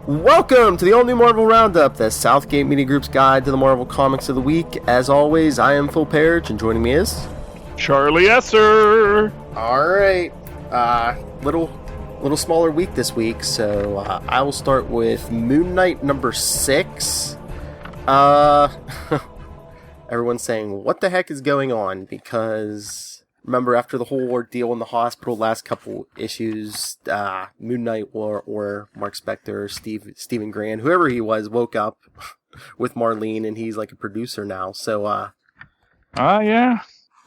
Welcome to the all-new Marvel Roundup, the Southgate Media Group's guide to the Marvel Comics of the week. As always, I am Phil Parrish, and joining me is... Charlie Esser! Alright, little smaller week this week, so I will start with Moon Knight number 6. Everyone's saying, what the heck is going on? Because... remember, after the whole ordeal in the hospital, last couple issues, Moon Knight or Mark Spector, Stephen Grant, whoever he was, woke up with Marlene, and he's like a producer now. So, yeah,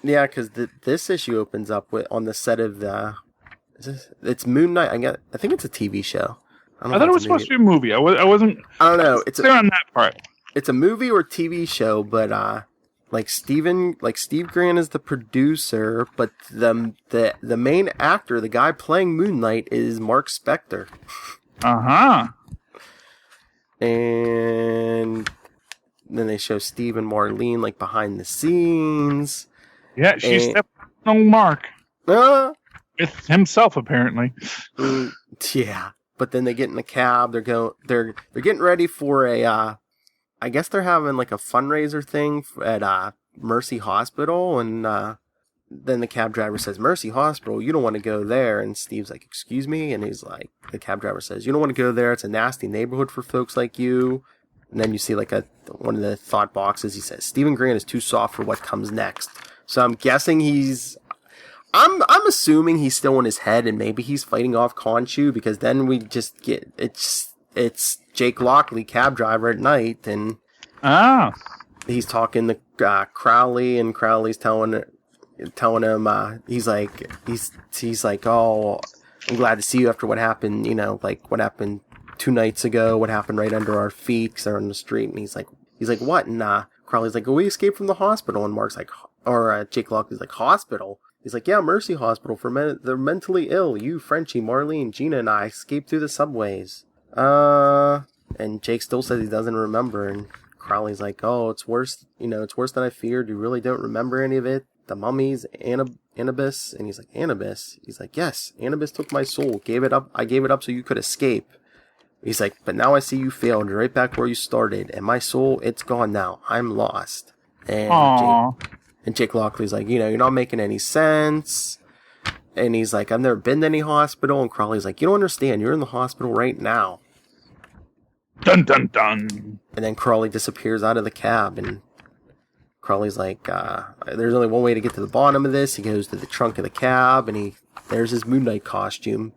because this issue opens up on the set of it's Moon Knight. I think it's a TV show. I thought it was supposed to be a movie. I wasn't. I don't know. It's clear on that part. It's a movie or TV show, but Steve Grant is the producer, but the main actor, the guy playing Moon Knight, is Mark Spector. And then they show Steve and Marlene like behind the scenes. Yeah, she stepped on Mark. With himself, apparently. Yeah, but then they get in the cab. They're getting ready for a. I guess they're having like a fundraiser thing at Mercy Hospital, and then the cab driver says, "Mercy Hospital, you don't want to go there." And Steve's like, "Excuse me?" And he's like, the cab driver says, "You don't want to go there. It's a nasty neighborhood for folks like you." And then you see like one of the thought boxes. He says, "Stephen Grant is too soft for what comes next." So I'm guessing I'm assuming he's still in his head, and maybe he's fighting off Khonshu, because then we just get it's Jake Lockley, cab driver at night, and he's talking to Crowley, and Crowley's telling him he's like, "Oh, I'm glad to see you after what happened, like what happened 2 nights ago, what happened right under our feet, 'cause they're on the street." And he's like, "What?" And Crowley's like, "Oh, we escaped from the hospital." And Mark's like, Jake Lockley's like, "Hospital?" He's like, "Yeah, Mercy Hospital for they're mentally ill. You, Frenchie, Marlene, Gina, and I escaped through the subways." And Jake still says he doesn't remember, and Crowley's like, "Oh, it's worse, it's worse than I feared. You really don't remember any of it? The mummies, Anubis?" And he's like, "Anubis?" He's like, "Yes, Anubis took my soul, gave it up. I gave it up so you could escape." He's like, "But now I see you failed, right back where you started, and my soul, it's gone now. I'm lost." And Jake Lockley's like, "You're not making any sense." And he's like, "I've never been to any hospital." And Crowley's like, "You don't understand. You're in the hospital right now." Dun dun dun. And then Crowley disappears out of the cab, and Crowley's like, "There's only one way to get to the bottom of this." He goes to the trunk of the cab, and there's his Moon Knight costume.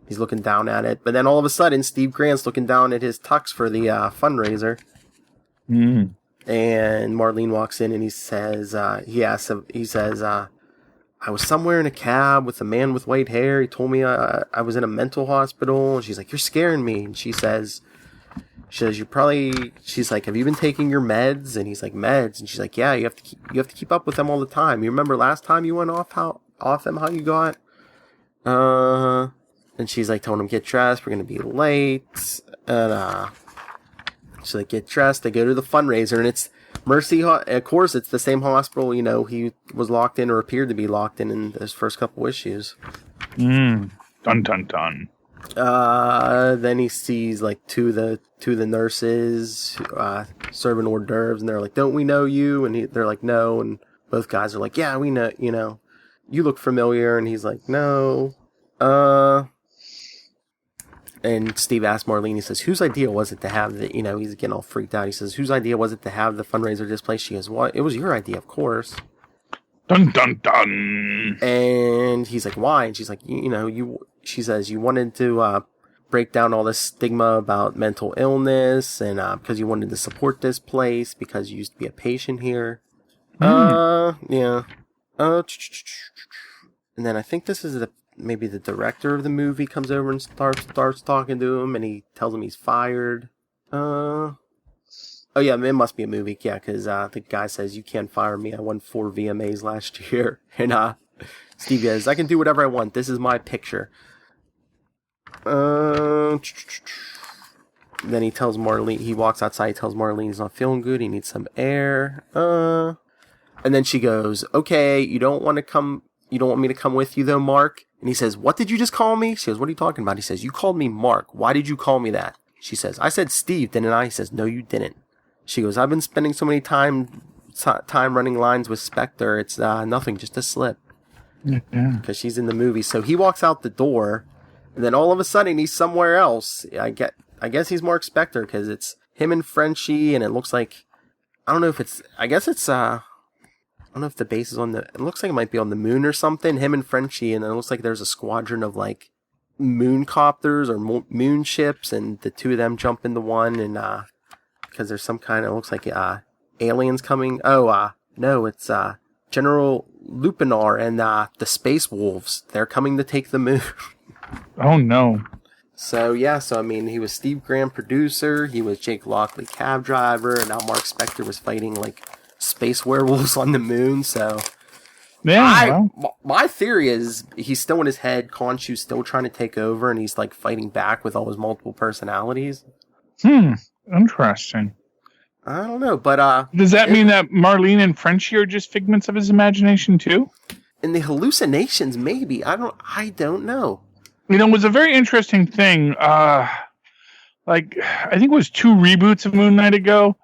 He's looking down at it, but then all of a sudden, Steve Grant's looking down at his tux for the fundraiser. And Marlene walks in, and he says, "I was somewhere in a cab with a man with white hair. He told me I was in a mental hospital." And she's like, "You're scaring me." And she says, she's like, "Have you been taking your meds?" And he's like, "Meds?" And she's like, "Yeah, you have to keep up with them all the time. You remember last time you went off them, how you got?" And she's like telling him, "Get dressed, we're going to be late." And, so they get dressed, they go to the fundraiser, and it's Mercy, of course, it's the same hospital, he was locked in, or appeared to be locked in those first couple issues. Dun dun dun. Then he sees like two of the nurses serving hors d'oeuvres, and they're like, "Don't we know you?" And they're like, "No." And both guys are like, "Yeah, we know, you look familiar." And he's like, "No." And Steve asks Marlene, he says, "Whose idea was it to have the," he's getting all freaked out. He says, "Whose idea was it to have the fundraiser display?" She goes, "What? It was your idea, of course." Dun dun dun. And he's like, "Why?" And she's like, she says, "You wanted to break down all this stigma about mental illness, and because you wanted to support this place, because you used to be a patient here." Yeah. And then I think this is maybe the director of the movie comes over and starts talking to him, and he tells him he's fired. Oh yeah, it must be a movie, yeah, because the guy says, "You can't fire me. I won 4 VMAs last year." And Steve goes, "I can do whatever I want. This is my picture." Then he tells Marlene, he walks outside, he tells Marlene he's not feeling good, he needs some air. And then she goes, "Okay, you don't want me to come with you though, Mark?" And he says, "What did you just call me?" She goes, "What are you talking about?" He says, "You called me Mark. Why did you call me that?" She says, I said Steve, didn't I? He says, no, you didn't. She goes, I've been spending so many time running lines with Spectre. It's nothing, just a slip. Because she's in the movie. So he walks out the door, and then all of a sudden he's somewhere else. I guess he's Mark Spector, because it's him and Frenchie, and it looks like, I don't know if it's, I guess it's, I don't know if the base is on the, it looks like it might be on the moon or something, him and Frenchie, and it looks like there's a squadron of, like, moon copters or moon ships, and the two of them jump into one, and, because there's some kind of, looks like, aliens coming. Oh, no, it's, General Lupinar and, the Space Wolves. They're coming to take the moon. Oh, no. So, yeah, I mean, he was Steve Graham, producer, he was Jake Lockley, cab driver, and now Mark Spector was fighting, like, space werewolves on the moon, so... Yeah, my theory is he's still in his head, Khonshu's still trying to take over, and he's, like, fighting back with all his multiple personalities. Interesting. I don't know, but, does that mean that Marlene and Frenchie are just figments of his imagination, too? In the hallucinations, maybe. I don't know. You know, it was a very interesting thing. I think it was 2 reboots of Moon Knight ago,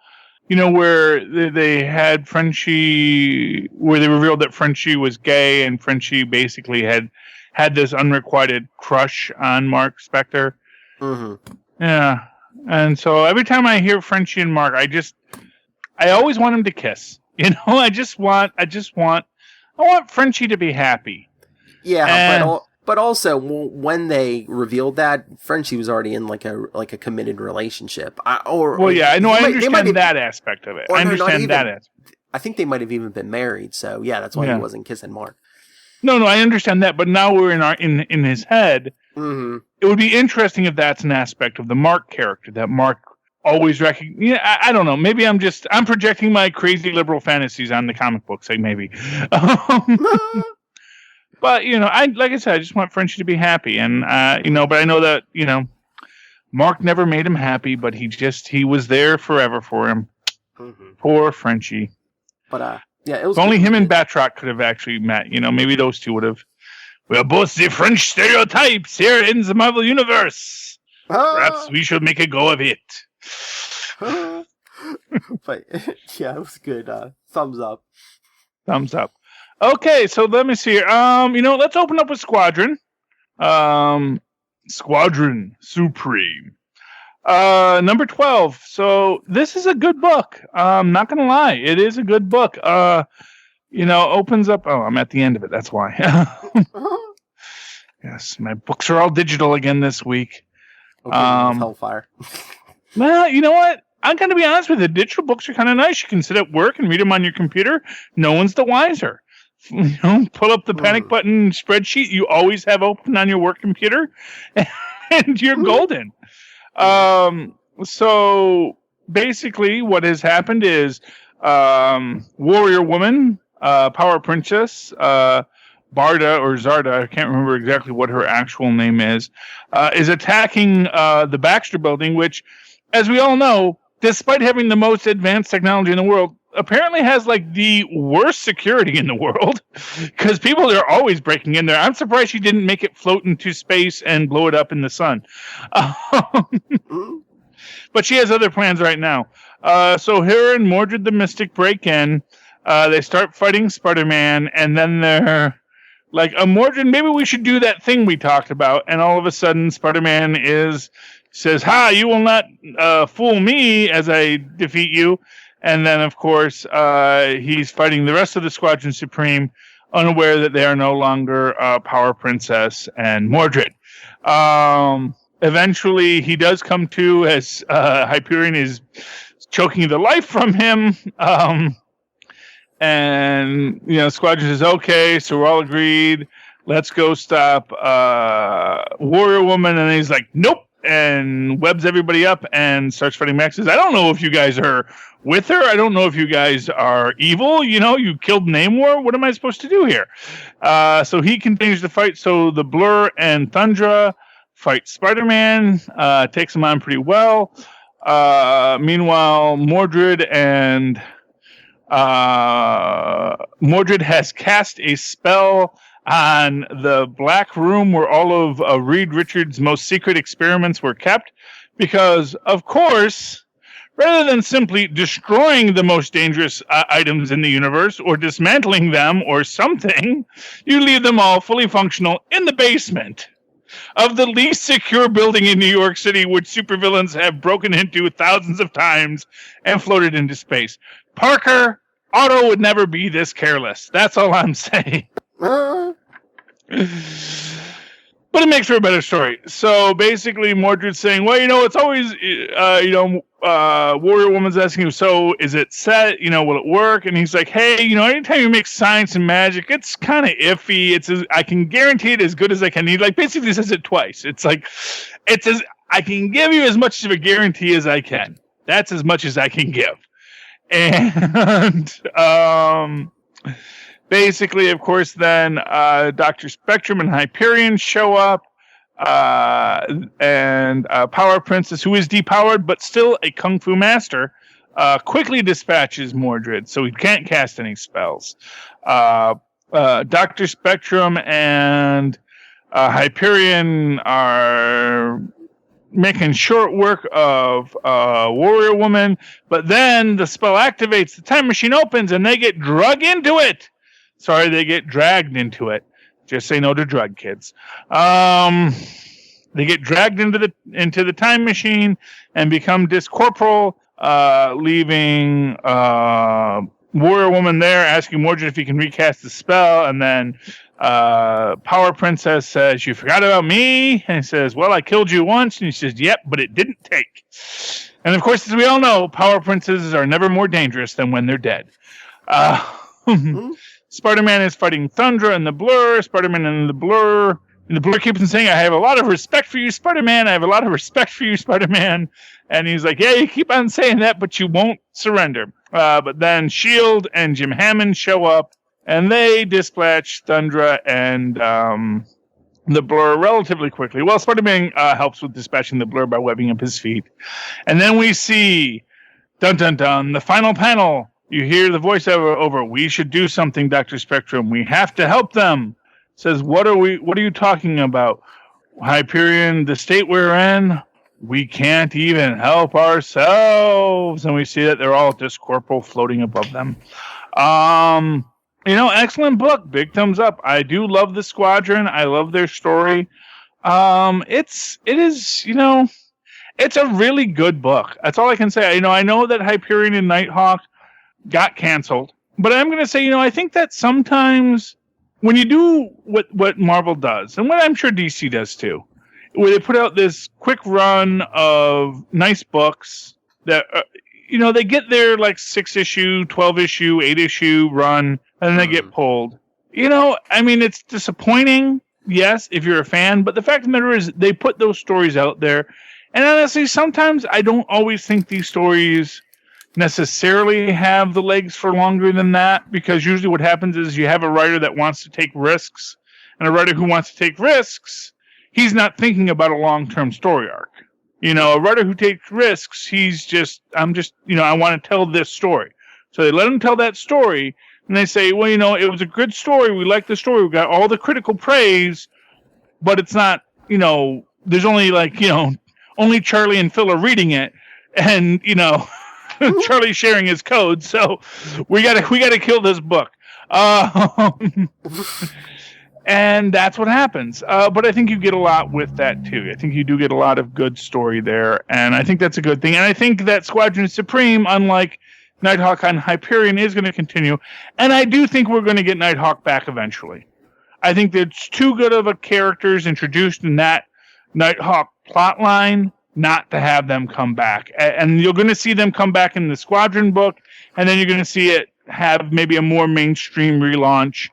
you know, where they had Frenchie, where they revealed that Frenchie was gay, and Frenchie basically had this unrequited crush on Mark Spector. Mm-hmm. Yeah. And so every time I hear Frenchie and Mark, I always want them to kiss. You know, I want Frenchie to be happy. Yeah, but also when they revealed that, Frenchie was already in like a committed relationship. I understand that aspect of it. I understand that aspect. I think they might have even been married. So yeah, that's why he wasn't kissing Mark. No, I understand that. But now we're in his head. Mm-hmm. It would be interesting if that's an aspect of the Mark character that Mark always recognizes. Yeah, I don't know. Maybe I'm projecting my crazy liberal fantasies on the comic books. Like maybe. But, you know, like I said, I just want Frenchie to be happy. And, but I know that, you know, Mark never made him happy, but he was there forever for him. Mm-hmm. Poor Frenchie. But, yeah, it was... If only him and Batroc could have actually met, you know, maybe those two would have. We are both the French stereotypes here in the Marvel Universe. Perhaps we should make a go of it. But, yeah, it was good. Thumbs up. Thumbs up. Okay, so let me see here. Let's open up with Squadron. Squadron Supreme. Number 12. So this is a good book. I'm not going to lie. It is a good book. Opens up. Oh, I'm at the end of it. That's why. Yes, my books are all digital again this week. Okay, Hellfire. Well, you know what? I'm going to be honest with you. Digital books are kind of nice. You can sit at work and read them on your computer. No one's the wiser. You know, pull up the panic button spreadsheet you always have open on your work computer, and you're golden. So basically, what has happened is Warrior Woman, Power Princess, Barda or Zarda, I can't remember exactly what her actual name is attacking the Baxter Building, which, as we all know, despite having the most advanced technology in the world, apparently has like the worst security in the world because people are always breaking in there. I'm surprised she didn't make it float into space and blow it up in the sun. But she has other plans right now. So her and Mordred the Mystic break in. They start fighting Spider-Man, and then they're like, Mordred, maybe we should do that thing we talked about. And all of a sudden, Spider-Man says, "Ha, you will not fool me as I defeat you." And then, of course, he's fighting the rest of the Squadron Supreme, unaware that they are no longer Power Princess and Mordred. Eventually, he does come to as Hyperion is choking the life from him. And, Squadron says, okay, so we're all agreed. Let's go stop Warrior Woman. And he's like, nope. And webs everybody up and starts fighting Max. Says, I don't know if you guys are with her. I don't know if you guys are evil. You killed Namor. What am I supposed to do here? So he continues to fight. So the Blur and Thundra fight Spider-Man. Takes him on pretty well. Meanwhile, Mordred has cast a spell on the black room where all of Reed Richards' most secret experiments were kept Because, of course, rather than simply destroying the most dangerous items in the universe or dismantling them or something, you leave them all fully functional in the basement of the least secure building in New York City, which supervillains have broken into thousands of times and floated into space. Parker, Otto would never be this careless. That's all I'm saying. But it makes for a better story. So basically, Mordred's saying, well, it's always, Warrior Woman's asking him, so is it set? Will it work? And he's like, hey, anytime you make science and magic, it's kind of iffy. I can guarantee it as good as I can. He basically says it twice. It's like, I can give you as much of a guarantee as I can. That's as much as I can give. And basically, of course, then Dr. Spectrum and Hyperion show up, and Power Princess, who is depowered but still a kung fu master, quickly dispatches Mordred, so he can't cast any spells. Dr. Spectrum and Hyperion are making short work of Warrior Woman, but then the spell activates, the time machine opens, and they get dragged into it. Sorry, they get dragged into it. Just say no to drug, kids. They get dragged into the time machine and become discorporal, leaving Warrior Woman there, asking Mordred if he can recast the spell, and then Power Princess says, you forgot about me? And he says, well, I killed you once. And he says, yep, but it didn't take. And of course, as we all know, Power Princesses are never more dangerous than when they're dead. Spider-Man is fighting Thundra and the Blur. Spider-Man and the Blur keeps on saying, I have a lot of respect for you, Spider-Man. I have a lot of respect for you, Spider-Man. And he's like, yeah, you keep on saying that, but you won't surrender. But then S.H.I.E.L.D. and Jim Hammond show up, and they dispatch Thundra and the Blur relatively quickly. Well, Spider-Man helps with dispatching the Blur by webbing up his feet. And then we see, dun dun dun, the final panel. You hear the voiceover over, we should do something, Dr. Spectrum. We have to help them. Says, what are you talking about? Hyperion, the state we're in, we can't even help ourselves. And we see that they're all discorporal floating above them. Excellent book. Big thumbs up. I do love the Squadron. I love their story. It's a really good book. That's all I can say. I know that Hyperion and Nighthawk got canceled, but I'm going to say, I think that sometimes when you do what Marvel does, and what I'm sure DC does too, where they put out this quick run of nice books that, they get their 6-issue, 12-issue, 8-issue run, and then they get pulled. It's disappointing, yes, if you're a fan, but the fact of the matter is they put those stories out there, and honestly, sometimes I don't always think these stories necessarily have the legs for longer than that, because usually what happens is you have a writer that wants to take risks, and a writer who wants to take risks, he's not thinking about a long-term story arc. A writer who takes risks, I want to tell this story. So they let him tell that story, and they say, well, it was a good story, we like the story, we got all the critical praise, but it's not, there's only only Charlie and Phil are reading it, and, Charlie's sharing his code, so we gotta kill this book. And that's what happens. But I think you get a lot with that too. I think you do get a lot of good story there, and I think that's a good thing. And I think that Squadron Supreme, unlike Nighthawk and Hyperion, is going to continue. And I do think we're going to get Nighthawk back eventually. I think there's too good of a characters introduced in that Nighthawk plotline not to have them come back. And you're going to see them come back in the Squadron book, and then you're going to see it have maybe a more mainstream relaunch,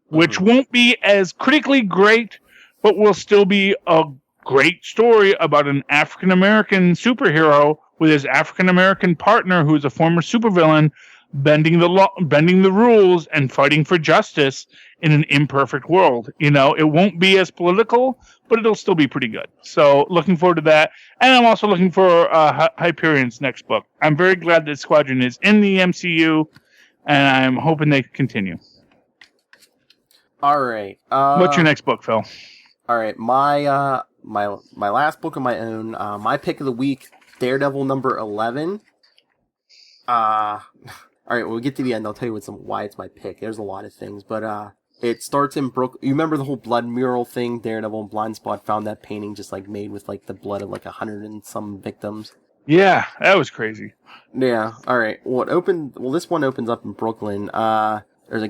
which won't be as critically great, but will still be a great story about an African-American superhero with his African-American partner, who's a former supervillain, bending the rules and fighting for justice in an imperfect world. It won't be as political, but it'll still be pretty good. So looking forward to that. And I'm also looking for Hyperion's next book. I'm very glad that Squadron is in the MCU, and I'm hoping they continue. All right. What's your next book, Phil? All right. my last book of my own. My pick of the week, Daredevil number 11. All right, when we get to the end, I'll tell you why it's my pick. There's a lot of things, but it starts in Brooklyn. You remember the whole blood mural thing? Daredevil and Blind Spot found that painting just like made with like the blood of like 100 and some victims. Yeah, that was crazy. Yeah. All right. Well, this one opens up in Brooklyn. There's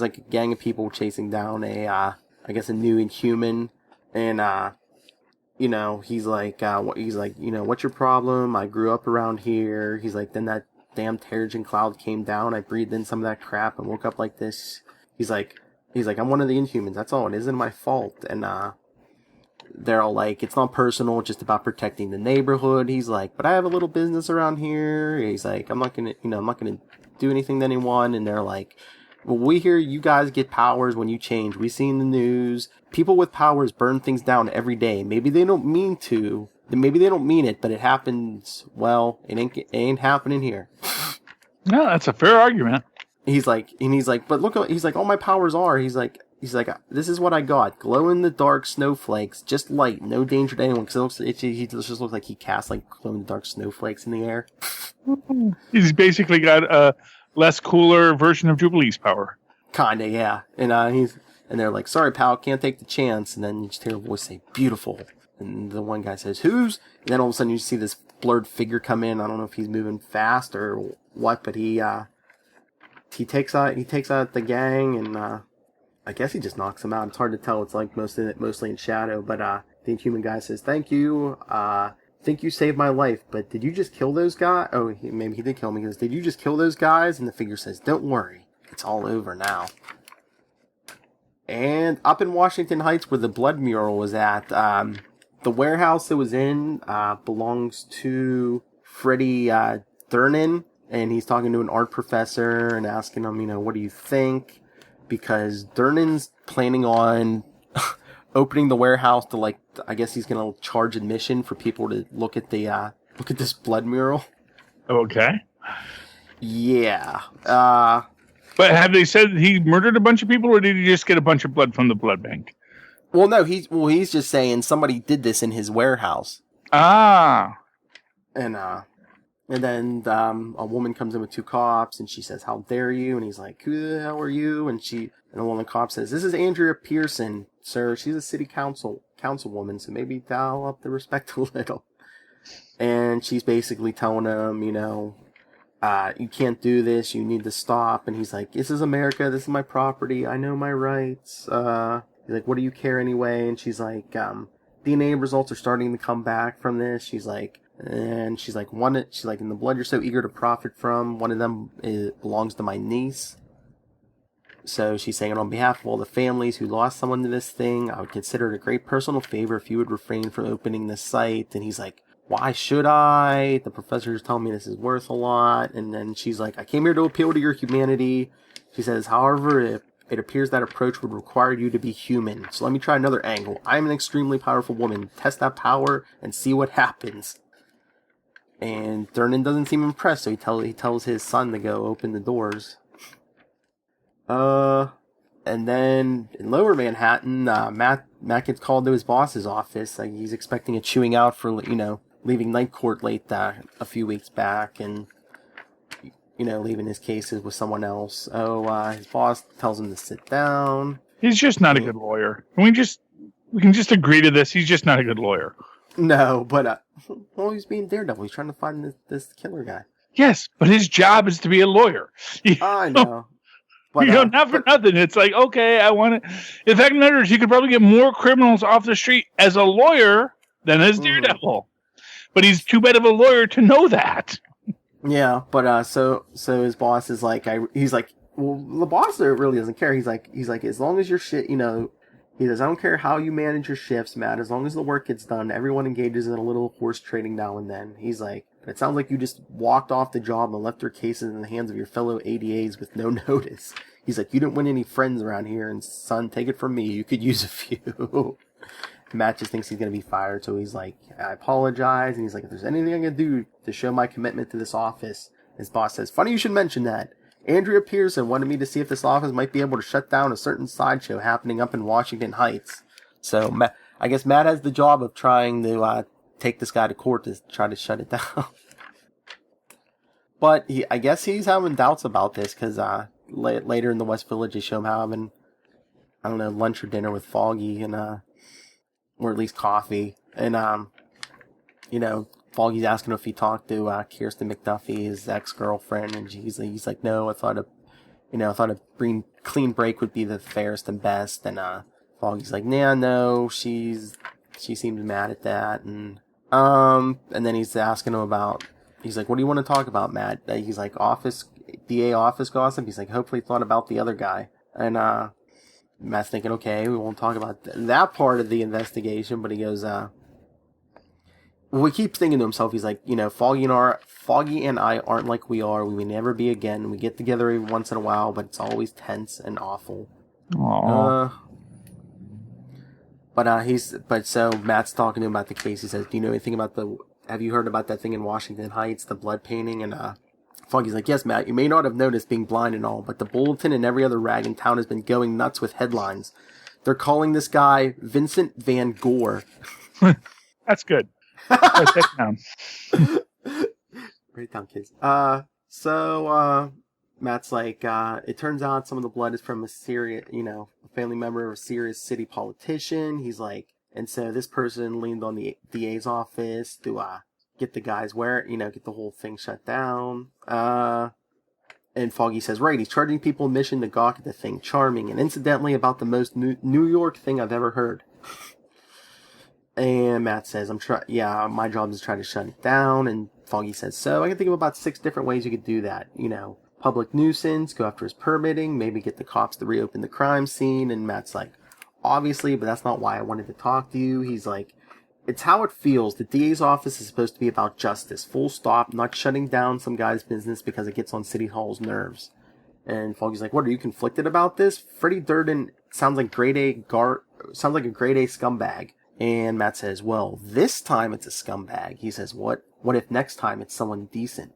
like a gang of people chasing down I guess a new Inhuman, and he's like, what's your problem? I grew up around here. He's like, then that damn Terrigen cloud came down. I breathed in some of that crap and woke up like this. He's like, I'm one of the Inhumans. That's all. It isn't my fault. And they're all like, it's not personal, it's just about protecting the neighborhood. He's like, but I have a little business around here. He's like, I'm not gonna do anything to anyone. And they're like, well, we hear you guys get powers when you change. We see in the news, people with powers burn things down every day. Maybe they don't mean to. Maybe they don't mean it, but it happens. Well, it ain't happening here. No, that's a fair argument. He's like, but look, he's like, all my powers are. He's like, this is what I got: glow in the dark snowflakes, just light, no danger to anyone. Because he just looks like he casts like glow in the dark snowflakes in the air. He's basically got a less cooler version of Jubilee's power. Kinda, yeah. And they're like, sorry, pal, can't take the chance. And then you just hear a voice say, beautiful. And the one guy says, who's? And then all of a sudden you see this blurred figure come in. I don't know if he's moving fast or what, but he takes out the gang, and I guess he just knocks them out. It's hard to tell. It's like mostly in shadow. But the Inhuman guy says, thank you. Think you saved my life, but did you just kill those guys? Oh, maybe he did kill me. He goes, did you just kill those guys? And the figure says, don't worry. It's all over now. And up in Washington Heights, where the blood mural was at, the warehouse it was in belongs to Freddie Durnan, and he's talking to an art professor and asking him, what do you think? Because Durnan's planning on opening the warehouse to, like, I guess he's gonna charge admission for people to look at this blood mural. Okay. Yeah. But have they said he murdered a bunch of people, or did he just get a bunch of blood from the blood bank? Well, no, he's just saying somebody did this in his warehouse. Ah. And then a woman comes in with two cops, and she says, how dare you? And he's like, who the hell are you? And one of the cops says, this is Andrea Pearson, sir. She's a city councilwoman, so maybe dial up the respect a little. And she's basically telling him, you can't do this, you need to stop. And he's like, this is America, this is my property, I know my rights. He's like, what do you care anyway? And she's like, DNA results are starting to come back from this. She's like, in the blood you're so eager to profit from, one of them belongs to my niece. So she's saying, on behalf of all the families who lost someone to this thing, I would consider it a great personal favor if you would refrain from opening this site. And he's like, why should I? The professor's telling me this is worth a lot. And then she's like, I came here to appeal to your humanity. She says, however, it appears that approach would require you to be human. So let me try another angle. I'm an extremely powerful woman. Test that power and see what happens. And Durnan doesn't seem impressed, so he tells his son to go open the doors. And then in Lower Manhattan, Matt gets called to his boss's office. Like, he's expecting a chewing out for, leaving night court late a few weeks back, and leaving his cases with someone else. His boss tells him to sit down. He's just not a good lawyer. We can just agree to this. He's just not a good lawyer. No, but he's being Daredevil. He's trying to find this killer guy. Yes, but his job is to be a lawyer. I know. But, not for nothing. It's like, okay, I want it. In fact, matters, you could probably get more criminals off the street as a lawyer than as Daredevil. But he's too bad of a lawyer to know that. Yeah, but so his boss is like, he's like, well, the boss really doesn't care. He's like, as long as your shit, he says, I don't care how you manage your shifts, Matt. As long as the work gets done, everyone engages in a little horse trading now and then. He's like, but it sounds like you just walked off the job and left your cases in the hands of your fellow ADAs with no notice. He's like, you didn't win any friends around here, and son, take it from me, you could use a few. Matt just thinks he's going to be fired, so he's like, I apologize. And he's like, if there's anything I can do to show my commitment to this office. His boss says, funny you should mention that. Andrea Pearson wanted me to see if this office might be able to shut down a certain sideshow happening up in Washington Heights. So I guess Matt has the job of trying to take this guy to court to try to shut it down. But I guess he's having doubts about this because later in the West Village they show him having, I don't know, lunch or dinner with Foggy and or at least coffee. And Foggy's asking if he talked to Kirsten McDuffie, his ex-girlfriend, and he's like, no, I thought a clean break would be the fairest and best. And Foggy's like, nah, no, she seems mad at that. And then he's asking him about, he's like, what do you want to talk about, Matt? He's like, DA office gossip. He's like, hopefully thought about the other guy. And Matt's thinking, okay, we won't talk about that part of the investigation, but he goes, he keeps thinking to himself, he's like, Foggy and I aren't like we are. We may never be again. We get together every once in a while, but it's always tense and awful. Aww. So Matt's talking to him about the case. He says, do you know anything about have you heard about that thing in Washington Heights, the blood painting? And Foggy's like, yes, Matt, you may not have noticed being blind and all, but the Bulletin and every other rag in town has been going nuts with headlines. They're calling this guy Vincent Van Gogh. That's good. Write that down. Write it down, kids. Matt's like, it turns out some of the blood is from a family member of a serious city politician. He's like, and so this person leaned on the DA's office to get the guys get the whole thing shut down. And Foggy says, right, he's charging people admission to gawk at the thing. Charming. And incidentally, about the most New York thing I've ever heard. And Matt says, my job is to try to shut it down. And Foggy says, so I can think of about 6 different ways you could do that. Public nuisance, go after his permitting, maybe get the cops to reopen the crime scene. And Matt's like, obviously, but that's not why I wanted to talk to you. He's like, it's how it feels. The DA's office is supposed to be about justice. Full stop, not shutting down some guy's business because it gets on City Hall's nerves. And Foggy's like, what, are you conflicted about this? Freddie Durden sounds like a grade A scumbag. And Matt says, well, this time it's a scumbag. He says, what if next time it's someone decent?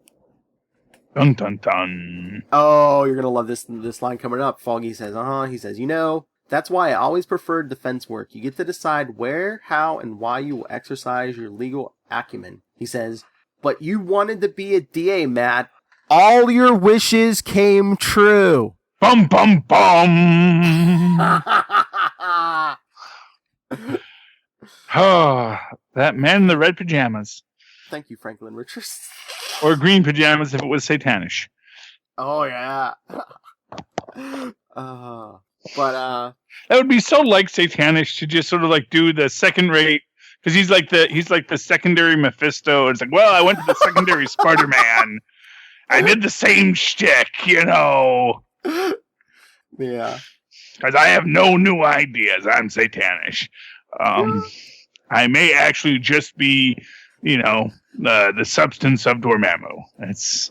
Dun, dun, dun. Oh, you're going to love this line coming up. Foggy says, He says, that's why I always preferred defense work. You get to decide where, how, and why you will exercise your legal acumen. He says, but you wanted to be a DA, Matt. All your wishes came true. Bum, bum, bum. Oh, that man in the red pajamas. Thank you, Franklin Richards. Or green pajamas if it was satanish. Oh, yeah. That would be so like satanish to just sort of like do the second rate, because he's like the secondary Mephisto. It's like, well, I went to the secondary Spider-Man. I did the same shtick, Yeah. Because I have no new ideas. I'm satanish. I may actually just be, the substance of Dormammu. It's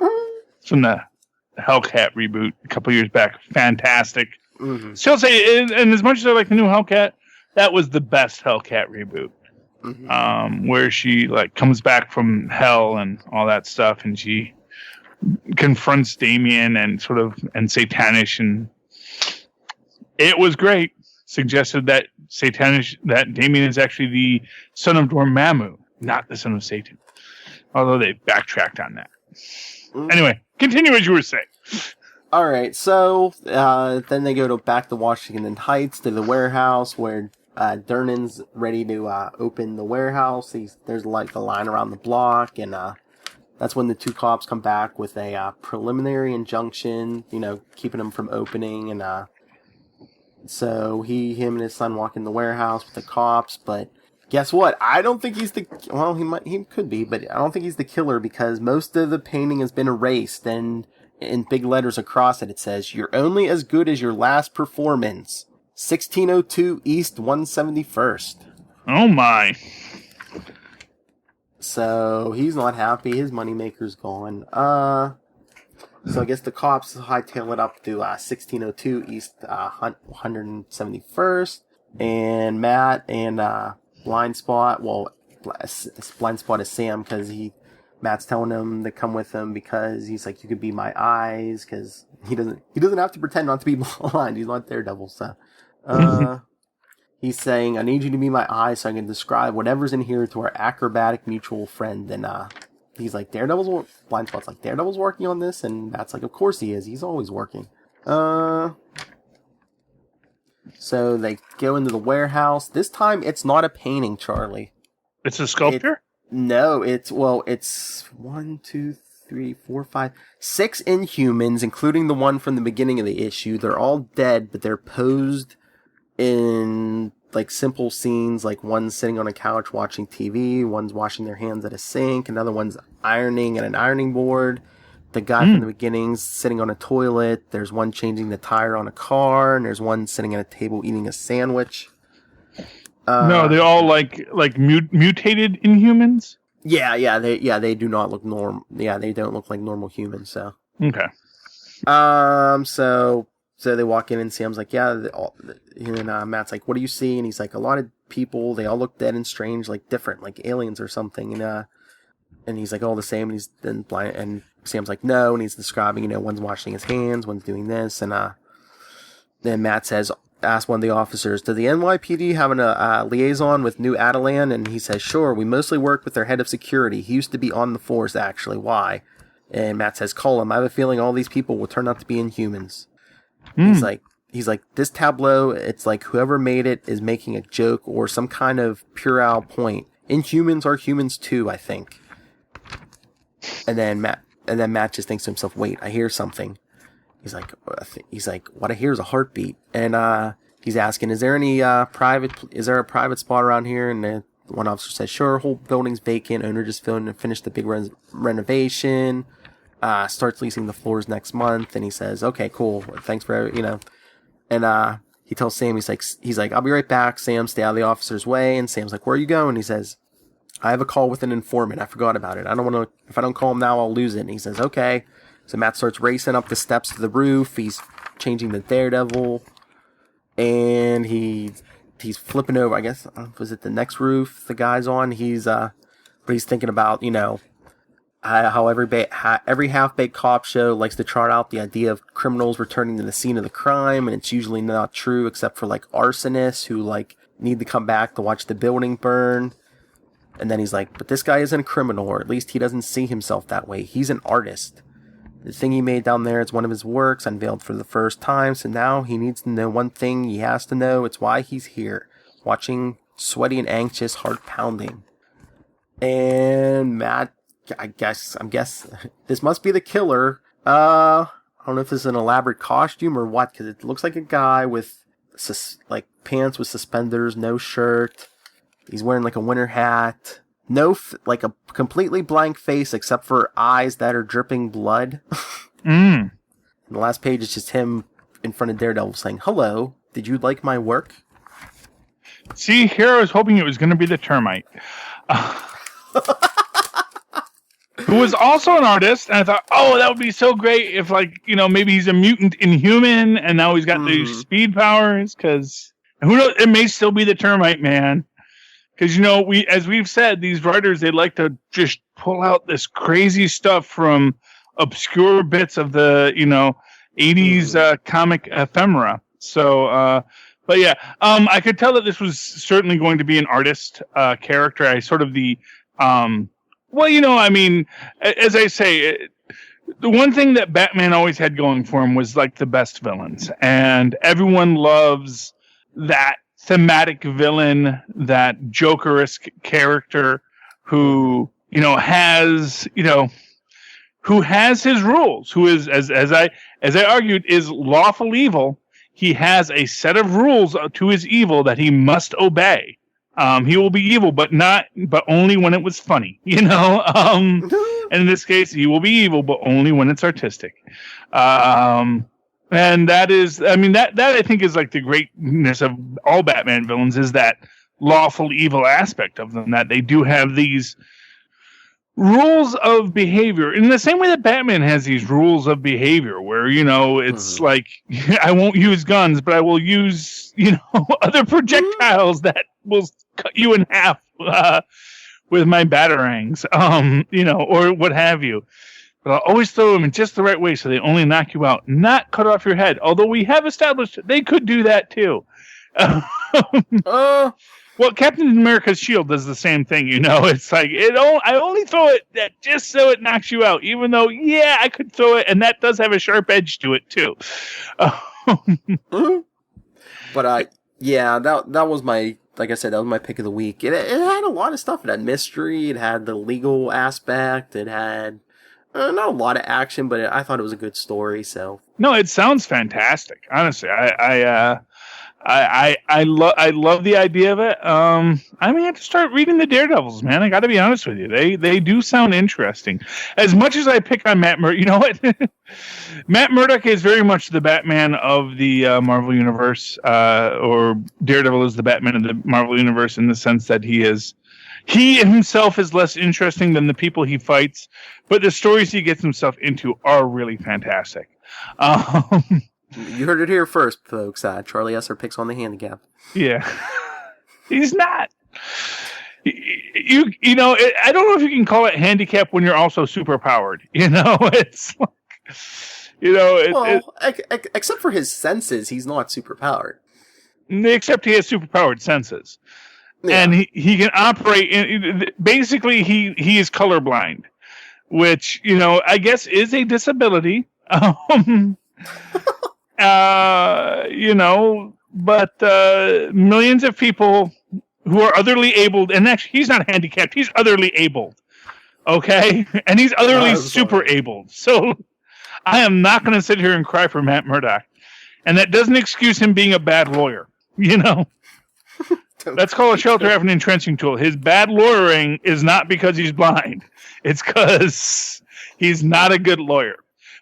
from the Hellcat reboot a couple years back. Fantastic. Mm-hmm. Still say, and as much as I like the new Hellcat, that was the best Hellcat reboot. Mm-hmm. Where she comes back from hell and all that stuff, and she confronts Damien and Satanish, and it was great. Suggested that Damien is actually the son of Dormammu, not the son of Satan. Although they backtracked on that. Mm-hmm. Anyway, continue as you were saying. All right, so then they go back to Washington Heights to the warehouse where Durnan's ready to open the warehouse. There's the line around the block, and that's when the 2 cops come back with a preliminary injunction, keeping them from opening. And so him and his son walk in the warehouse with the cops, but guess what? I don't think he's he could be, but I don't think he's the killer because most of the painting has been erased, and in big letters across it says, "You're only as good as your last performance. 1602 East 171st." Oh my. So he's not happy. His moneymaker's gone. So I guess the cops hightail it up to 1602 East 171st. And Matt and Blind Spot, Blind Spot is Sam because Matt's telling him to come with him because he's like, you could be my eyes, because he doesn't have to pretend not to be blind. He's not Daredevil, so He's saying, I need you to be my eyes so I can describe whatever's in here to our acrobatic mutual friend. And he's like, Blind Spot's like, Daredevil's working on this? And Matt's like, of course he is. He's always working. So they go into the warehouse. This time, it's not a painting, Charlie. It's a sculpture? No, it's 1, 2, 3, 4, 5, 6 Inhumans, including the one from the beginning of the issue. They're all dead, but they're posed in like simple scenes, like one's sitting on a couch watching TV, one's washing their hands at a sink, another one's ironing at an ironing board. The guy from the beginning's sitting on a toilet. There's one changing the tire on a car, and there's one sitting at a table eating a sandwich. No, they're all like mutated Inhumans. They do not look normal. Yeah, they don't look like normal humans. So okay. So they walk in and Sam's like, and Matt's like, what do you see? And he's like, a lot of people. They all look dead and strange, like different, like aliens or something. And he's like, all the same. And he's then blind. And Sam's like, no. And he's describing, one's washing his hands, one's doing this, and then Matt asked one of the officers, did the NYPD have a liaison with New Adelan? And he says, sure, we mostly work with their head of security. He used to be on the force, actually. Why? And Matt says, call him. I have a feeling all these people will turn out to be Inhumans. He's like, this tableau, it's like whoever made it is making a joke or some kind of puerile point. Inhumans are humans too, I think. And then Matt just thinks to himself, wait, I hear something. He's like, what I hear is a heartbeat. And he's asking, is there a private spot around here? And one officer says, sure, whole building's vacant. Owner just finished the big renovation. Starts leasing the floors next month. And he says, okay, cool. Thanks for, And he tells Sam, he's like, I'll be right back. Sam, stay out of the officer's way. And Sam's like, where are you going? He says, I have a call with an informant. I forgot about it. I don't want to, if I don't call him now, I'll lose it. And he says, okay. So Matt starts racing up the steps to the roof. He's changing the Daredevil. And he's flipping over, I guess, was it the next roof the guy's on? But he's thinking about, how every half-baked cop show likes to chart out the idea of criminals returning to the scene of the crime, and it's usually not true except for, arsonists who, need to come back to watch the building burn. And then he's like, but this guy isn't a criminal, or at least he doesn't see himself that way. He's an artist. The thing he made down there is one of his works, unveiled for the first time, so now he needs to know one thing he has to know. It's why he's here, watching, sweaty and anxious, heart pounding. And Matt, I guess this must be the killer. I don't know if this is an elaborate costume or what, because it looks like a guy with pants with suspenders, no shirt. He's wearing a winter hat. A completely blank face except for eyes that are dripping blood. And the last page is just him in front of Daredevil saying, hello, did you like my work? See, here I was hoping it was going to be the Termite. Who was also an artist, and I thought, oh, that would be so great if, maybe he's a mutant Inhuman, and now he's got these speed powers, because who knows, it may still be the Termite Man. Because, as we've said, these writers, they like to just pull out this crazy stuff from obscure bits of the, 80s comic ephemera. So, but yeah, I could tell that this was certainly going to be an artist character. As I say, the one thing that Batman always had going for him was the best villains. And everyone loves that thematic villain, that Joker-esque character who has his rules, who is, as I argued, is lawful evil. He has a set of rules to his evil that he must obey. He will be evil, but only when it was funny, And in this case, he will be evil, but only when it's artistic. And that is, that I think is the greatness of all Batman villains, is that lawful evil aspect of them, that they do have these rules of behavior in the same way that Batman has these rules of behavior where, it's I won't use guns, but I will use, other projectiles that will cut you in half, with my batarangs, or what have you. But I'll always throw them in just the right way so they only knock you out, not cut off your head. Although we have established they could do that too. Uh, Well, Captain America's shield does the same thing, It's like I only throw it just so it knocks you out, even though I could throw it, and that does have a sharp edge to it too. but yeah, that was my, like I said, that was my pick of the week. It had a lot of stuff. It had mystery. It had the legal aspect. It had not a lot of action, but I thought it was a good story. So no, it sounds fantastic. Honestly, I love the idea of it. I may have to start reading the Daredevils, man. I got to be honest with you. They do sound interesting. As much as I pick on Matt Murdock, you know what? Matt Murdock is very much the Batman of the Marvel Universe, or Daredevil is the Batman of the Marvel Universe in the sense that he himself is less interesting than the people he fights, but the stories he gets himself into are really fantastic. You heard it here first, folks. Charlie Esser picks on the handicap. Yeah. He's not. I don't know if you can call it handicap when you're also super powered. It's like, except for his senses, he's not super powered. Except he has super powered senses. Yeah. And he can operate basically he is colorblind, which, I guess is a disability. But millions of people who are otherly abled, and actually he's not handicapped, he's otherly abled. Okay? And he's otherly super abled. So I am not going to sit here and cry for Matt Murdock. And that doesn't excuse him being a bad lawyer. That's called a shelter have an entrenching tool. His bad lawyering is not because he's blind. It's because he's not a good lawyer.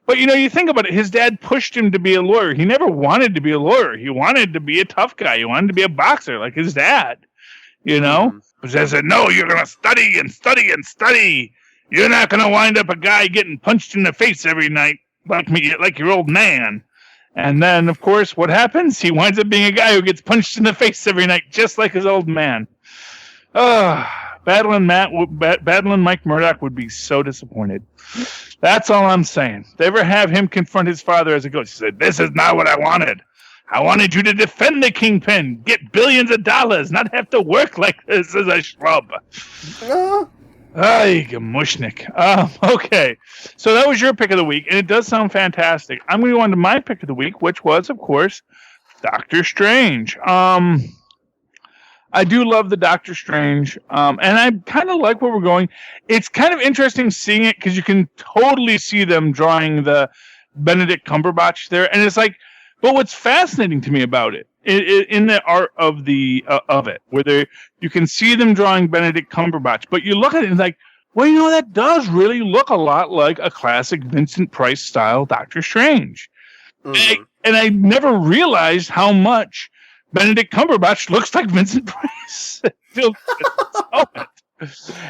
But, you think about it, his dad pushed him to be a lawyer. He never wanted to be a lawyer. He wanted to be a tough guy. He wanted to be a boxer like his dad, But they said, no, you're going to study and study and study. You're not going to wind up a guy getting punched in the face every night like me, like your old man. And then, of course, what happens? He winds up being a guy who gets punched in the face every night, just like his old man. Battling Mike Murdock would be so disappointed. That's all I'm saying. They ever have him confront his father as a ghost? He said, this is not what I wanted. I wanted you to defend the Kingpin, get billions of dollars, not have to work like this as a schlub. Ay, Gamushnik. Okay. So that was your pick of the week, and it does sound fantastic. I'm going to go on to my pick of the week, which was, of course, Doctor Strange. I do love the Doctor Strange, and I kind of like where we're going. It's kind of interesting seeing it because you can totally see them drawing the Benedict Cumberbatch there, and it's like, but what's fascinating to me about it, in the art of it, where you can see them drawing Benedict Cumberbatch, but you look at it and it's like, well, that does really look a lot like a classic Vincent Price style Doctor Strange, and I never realized how much Benedict Cumberbatch looks like Vincent Price.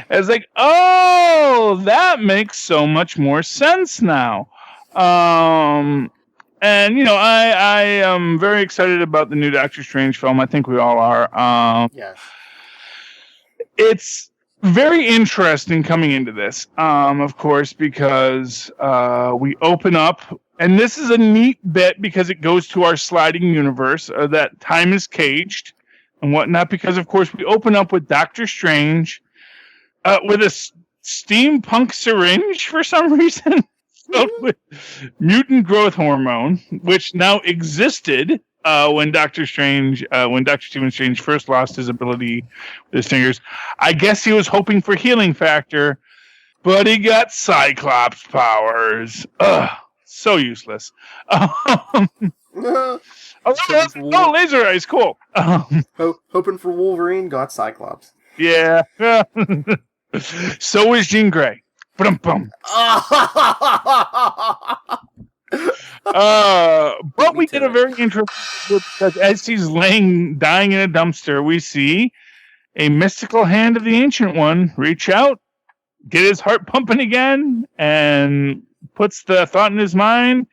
It's like, oh, that makes so much more sense now. And, I am very excited about the new Doctor Strange film. I think we all are. Yes. It's very interesting coming into this, of course, because we open up. And this is a neat bit because it goes to our sliding universe that time is caged and whatnot. Because, of course, we open up with Doctor Strange with a steampunk syringe for some reason filled with mutant growth hormone, which now existed when Doctor Stephen Strange first lost his ability with his fingers. I guess he was hoping for healing factor, but he got Cyclops powers. Ugh. So useless. Laser eyes, cool. Hoping for Wolverine, got Cyclops. Yeah. So is Jean Grey. But we get a very interesting because as he's dying in a dumpster, we see a mystical hand of the Ancient One reach out, get his heart pumping again, and puts the thought in his mind,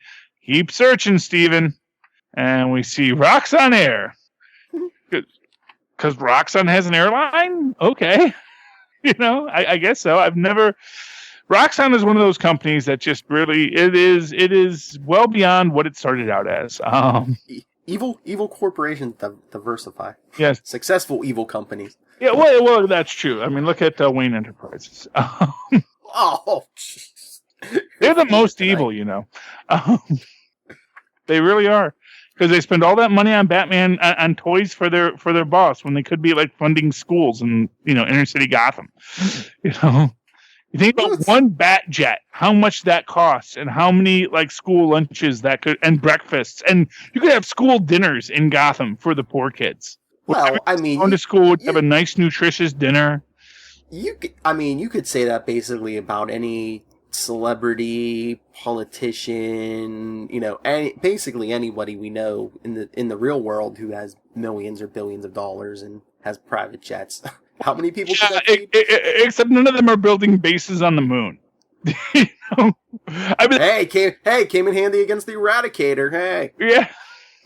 keep searching, Steven. And we see Roxxon Air. Because Roxxon has an airline? Okay. I guess so. Roxxon is one of those companies that just really, it is well beyond what it started out as. Evil corporations diversify. Yes. Successful evil companies. Yeah, well, that's true. I mean, look at Wayne Enterprises. Oh, jeez. They're the most evil, you know. They really are, because they spend all that money on Batman on toys for their boss when they could be like funding schools in inner city Gotham. You know, you think about one bat jet, how much that costs, and how many like school lunches that could and breakfasts, and you could have school dinners in Gotham for the poor kids. Well, I mean, going to school would have a nice, nutritious dinner. You could say that basically about any celebrity, politician, basically anybody we know in the real world who has millions or billions of dollars and has private jets. How many people? Except none of them are building bases on the moon. Came in handy against the Eradicator. Hey, yeah,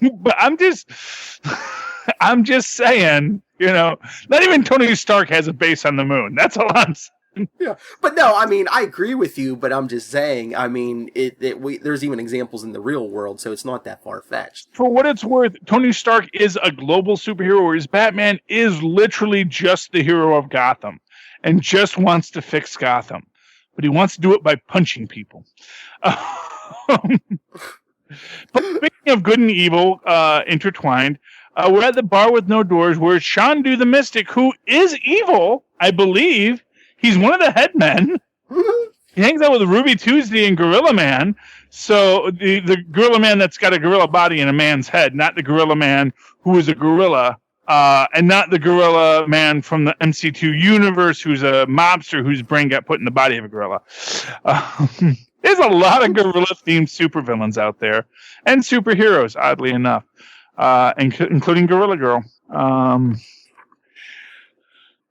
but I'm just saying, not even Tony Stark has a base on the moon. That's a lot. Yeah, but no, I mean, I agree with you, but I'm just saying, I mean, there's even examples in the real world, so it's not that far-fetched. For what it's worth, Tony Stark is a global superhero, whereas Batman is literally just the hero of Gotham and just wants to fix Gotham. But he wants to do it by punching people. But speaking of good and evil intertwined, we're at the bar with no doors where Shandu the Mystic, who is evil, I believe. He's one of the headmen. He hangs out with Ruby Tuesday and Gorilla Man. So the Gorilla Man that's got a gorilla body and a man's head, not the Gorilla Man who is a gorilla, and not the Gorilla Man from the MC2 universe who's a mobster whose brain got put in the body of a gorilla. There's a lot of gorilla-themed supervillains out there, and superheroes, oddly enough, including Gorilla Girl.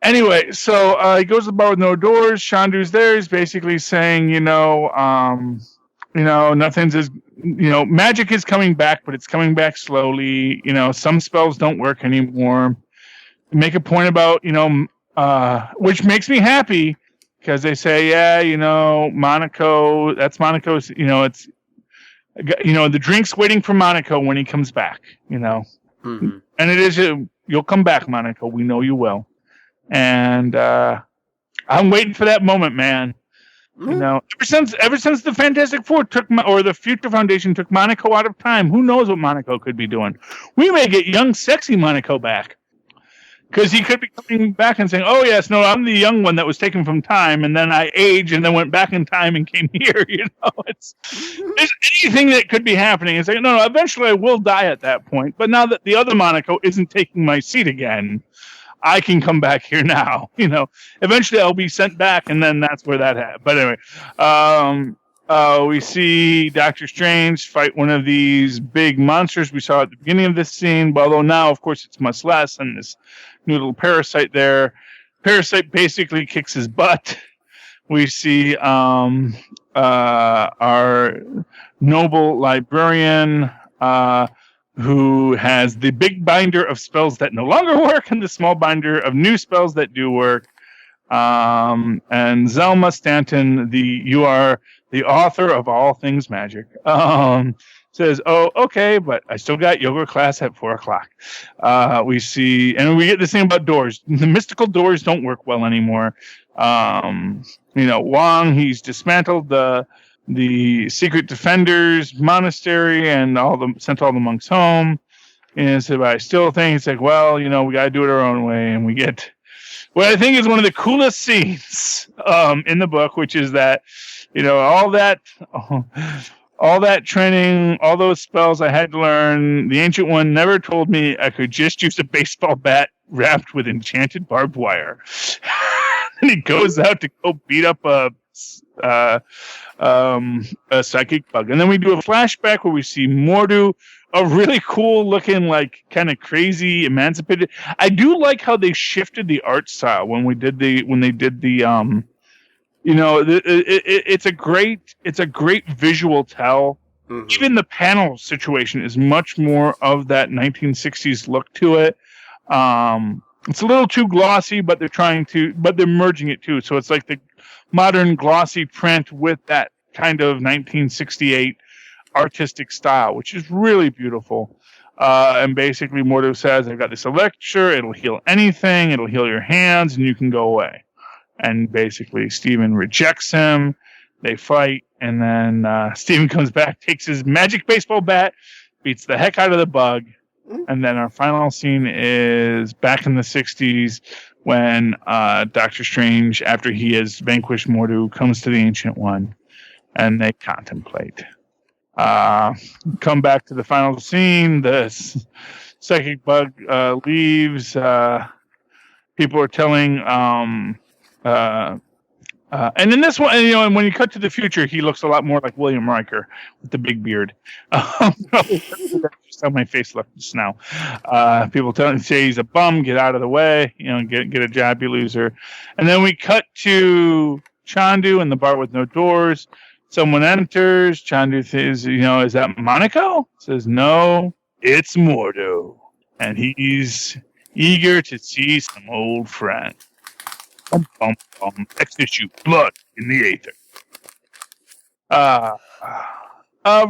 Anyway, so he goes to the bar with no doors. Shandu's there. He's basically saying, nothing's as, magic is coming back, but it's coming back slowly. Some spells don't work anymore. Make a point about, which makes me happy because they say, Monaco, that's Monaco's, it's, the drink's waiting for Monaco when he comes back, Mm-hmm. And it is, you'll come back, Monaco. We know you will. And I'm waiting for that moment, man. Mm-hmm. Ever since the Fantastic Four or the Future Foundation took Monaco out of time, who knows what Monaco could be doing? We may get young, sexy Monaco back, because he could be coming back and saying, "Oh yes, no, I'm the young one that was taken from time, and then I aged, and then went back in time and came here." There's anything that could be happening. It's like, no, eventually I will die at that point. But now that the other Monaco isn't taking my seat again, I can come back here now. Eventually I'll be sent back, and then that's where that happened. But anyway, we see Doctor Strange fight one of these big monsters we saw at the beginning of this scene, although now, of course, it's much less, and this new little parasite there. Parasite basically kicks his butt. We see our noble librarian, who has the big binder of spells that no longer work and the small binder of new spells that do work. And Zelma Stanton, you are the author of all things magic, says, "Oh, okay, but I still got yoga class at 4:00. We see, and we get the same about doors. The mystical doors don't work well anymore. Wong, he's dismantled the Secret Defenders monastery and sent all the monks home. And so I still think it's like, well, we got to do it our own way. And we get what I think is one of the coolest scenes in the book, which is that, all that training, all those spells I had to learn, the Ancient One never told me I could just use a baseball bat wrapped with enchanted barbed wire. And he goes out to go beat up a psychic bug. And then we do a flashback where we see Mordu, a really cool looking, like kind of crazy emancipated. I do like how they shifted the art style when they did the it's a great visual tell. Mm-hmm. Even the panel situation is much more of that 1960s look to it. It's a little too glossy, but they're merging it too. So it's like the modern glossy print with that kind of 1968 artistic style, which is really beautiful. And basically, Mordo says, "I've got this elixir. It'll heal anything. It'll heal your hands, and you can go away." And basically, Steven rejects him. They fight, and then Steven comes back, takes his magic baseball bat, beats the heck out of the bug. And then our final scene is back in the 60s when Doctor Strange, after he has vanquished Mordo, comes to the Ancient One, and they contemplate. Come back to the final scene. The psychic bug leaves. People are telling... and in this one, and when you cut to the future, he looks a lot more like William Riker with the big beard. Just how my face looks just now. People say he's a bum, get out of the way, get a job, you loser. And then we cut to Chandu in the bar with no doors. Someone enters. Chandu says, "Is that Monaco?" Says, "No, it's Mordo, and he's eager to see some old friend." Bum, bum, bum. Next issue, Blood in the Aether.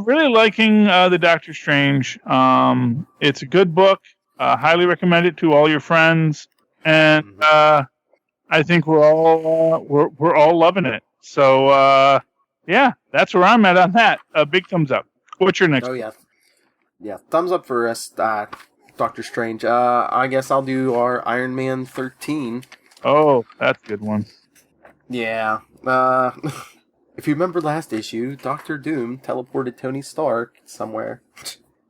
Really liking the Doctor Strange. It's a good book. Highly recommend it to all your friends, and I think we're all loving it. So yeah, that's where I'm at on that. Big thumbs up. What's your next? Oh yeah, thumbs up for us, Doctor Strange. I guess I'll do our Iron Man 13. Oh, that's a good one. Yeah. If you remember last issue, Doctor Doom teleported Tony Stark somewhere.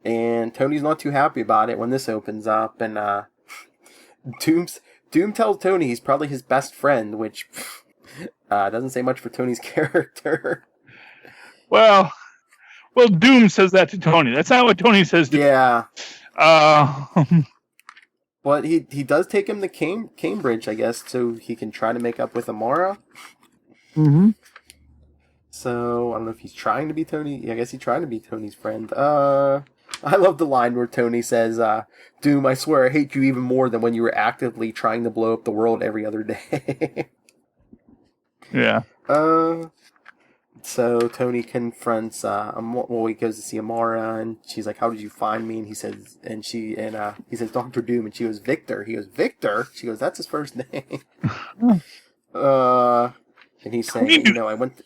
And Tony's not too happy about it when this opens up. And Doom tells Tony he's probably his best friend, which doesn't say much for Tony's character. Well, Doom says that to Tony. That's not what Tony says to Yeah. But he does take him to Cambridge, I guess, so he can try to make up with Amara. Mm-hmm. So, I don't know if he's trying to be Tony. I guess he's trying to be Tony's friend. I love the line where Tony says, "Doom, I swear I hate you even more than when you were actively trying to blow up the world every other day." Yeah. So Tony confronts, he goes to see Amara, and she's like, "How did you find me?" And he says, he says, "Dr. Doom," and she goes, "Victor." He goes, "Victor?" She goes, "That's his first name." And he's saying, I went to,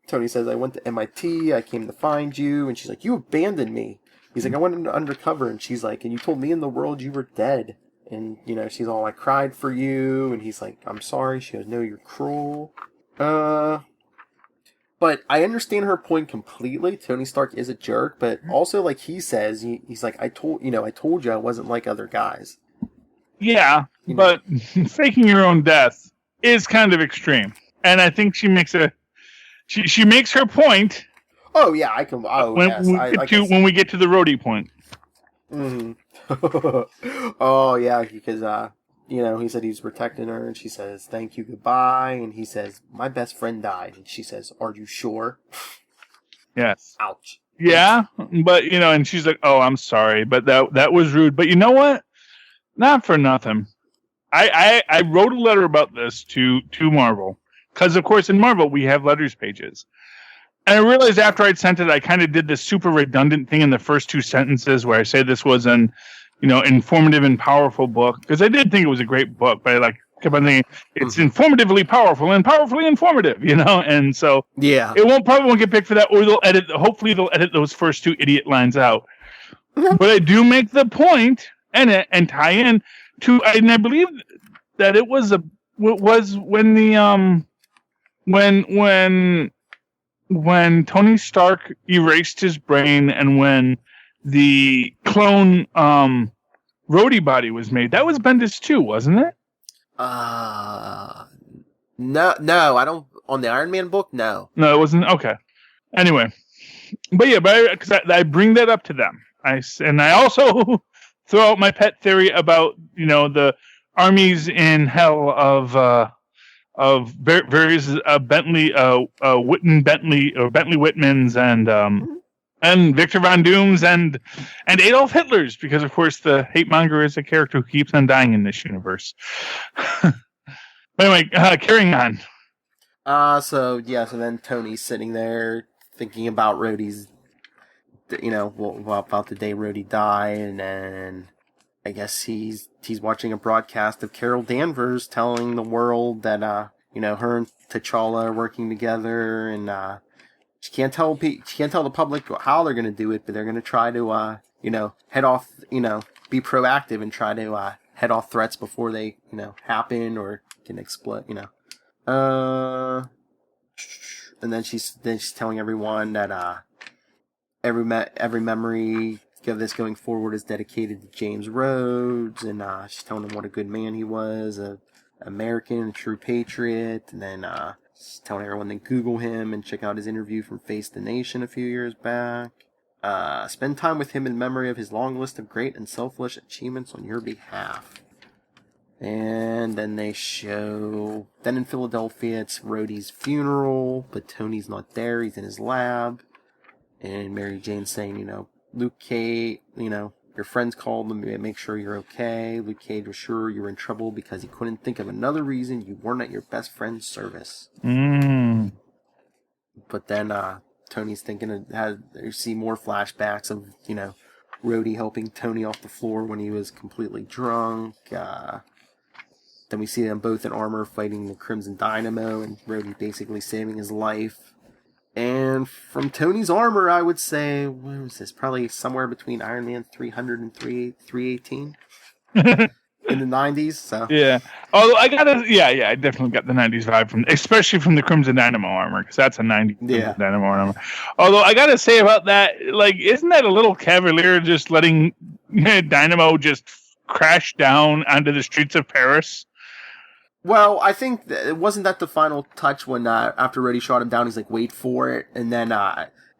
Tony says, "I went to MIT, I came to find you," and she's like, "You abandoned me." He's like, "I went into undercover," and she's like, "And you told me in the world you were dead." And, she's all, "I cried for you," and he's like, "I'm sorry." She goes, "No, you're cruel." But I understand her point completely. Tony Stark is a jerk, but also, like he says, he's like, I told you I wasn't like other guys. Yeah, but faking your own death is kind of extreme. And I think she makes she makes her point. Oh, yeah, I can... Oh, when we get to the roadie point. Mm-hmm. Oh, yeah, because... he said he was protecting her, and she says, "Thank you, goodbye." And he says, "My best friend died." And she says, "Are you sure?" Yes. Ouch. Yeah, but, and she's like, "Oh, I'm sorry, but that was rude." But you know what? Not for nothing. I wrote a letter about this to Marvel. Because, of course, in Marvel, we have letters pages. And I realized after I'd sent it, I kind of did this super redundant thing in the first two sentences where I say this was an informative and powerful book, because I did think it was a great book, but I kept on thinking it's informatively powerful and powerfully informative, and so yeah, it probably won't get picked for that, or hopefully they'll edit those first two idiot lines out. But I do make the point and tie in to, and I believe that it was when the when Tony Stark erased his brain, and when the clone roadie body was made. That was Bendis too, wasn't it? No, I don't. On the Iron Man book, no. No, it wasn't. Okay. Anyway, because I bring that up to them. I also throw out my pet theory about the armies in hell of various Bentley Whitmans and Victor Von Dooms and Adolf Hitler's, because of course the hate monger is a character who keeps on dying in this universe. Anyway, carrying on. So then Tony's sitting there thinking about Rhodey's about the day Rhodey died, and then I guess he's watching a broadcast of Carol Danvers telling the world that her and T'Challa are working together, and she can't tell the public how they're going to do it, but they're going to try to head off, be proactive and try to head off threats before they happen or can explode. And then she's telling everyone that every memory of this going forward is dedicated to James Rhodes, and she's telling him what a good man he was, a American, a true patriot, and then she's telling everyone to Google him and check out his interview from Face the Nation a few years back. Spend time with him in memory of his long list of great and selfless achievements on your behalf. And then they show... Then in Philadelphia, it's Rhodey's funeral, but Tony's not there. He's in his lab. And Mary Jane's saying, Luke Cage, your friends called him to make sure you're okay. Luke Cage was sure you were in trouble because he couldn't think of another reason you weren't at your best friend's service. But then Tony's thinking you see more flashbacks of, Rhodey helping Tony off the floor when he was completely drunk. Then we see them both in armor fighting the Crimson Dynamo, and Rhodey basically saving his life. And from Tony's armor, I would say, what was this? Probably somewhere between Iron Man 300 and 318 in the 90s. So yeah. Although I definitely got the 90s vibe especially from the Crimson Dynamo armor, because that's a 90s Crimson Dynamo armor. Although I gotta say about that, isn't that a little cavalier, just letting Dynamo just crash down onto the streets of Paris? Well, I think wasn't that the final touch when after Rhodey shot him down, he's like, wait for it, and then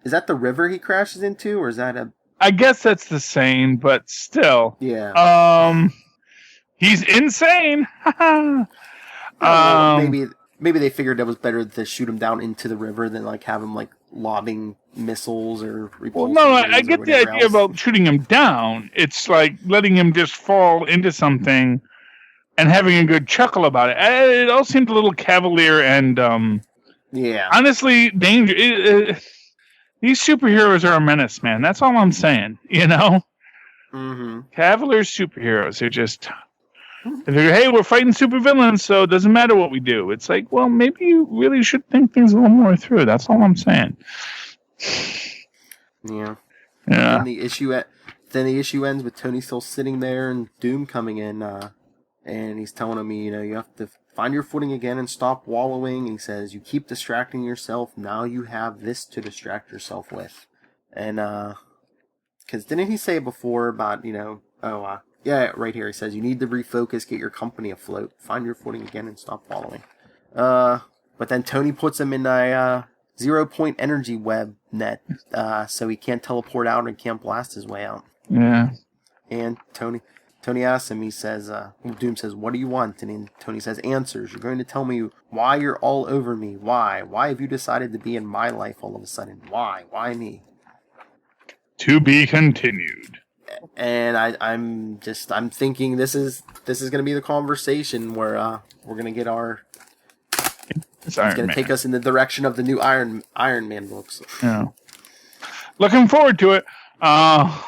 is that the river he crashes into, or is that a... I guess that's the same, but still. Yeah. He's insane! Maybe they figured it was better to shoot him down into the river than have him lobbing missiles or... Well, no, I get the idea about shooting him down. It's like letting him just fall into something and having a good chuckle about it. It all seemed a little cavalier and, honestly, danger. These superheroes are a menace, man. That's all I'm saying, Mm-hmm. Cavalier superheroes. They're just... They figure, hey, we're fighting supervillains, so it doesn't matter what we do. It's like, well, maybe you really should think things a little more through. That's all I'm saying. Yeah. Yeah. Then the issue ends with Tony still sitting there and Doom coming in, and he's telling him, you have to find your footing again and stop wallowing. He says, you keep distracting yourself. Now you have this to distract yourself with. And, because didn't he say before about, yeah, right here. He says, you need to refocus, get your company afloat, find your footing again, and stop wallowing. But then Tony puts him in a 0-point energy web net, so he can't teleport out and can't blast his way out. Yeah. And Tony asks him, he says, Doom says, what do you want? And Tony says, answers. You're going to tell me why you're all over me. Why? Why have you decided to be in my life all of a sudden? Why? Why me? To be continued. And I'm thinking this is going to be the conversation where we're going to get it's going to take us in the direction of the new Iron Man books. Yeah. Looking forward to it. Yeah.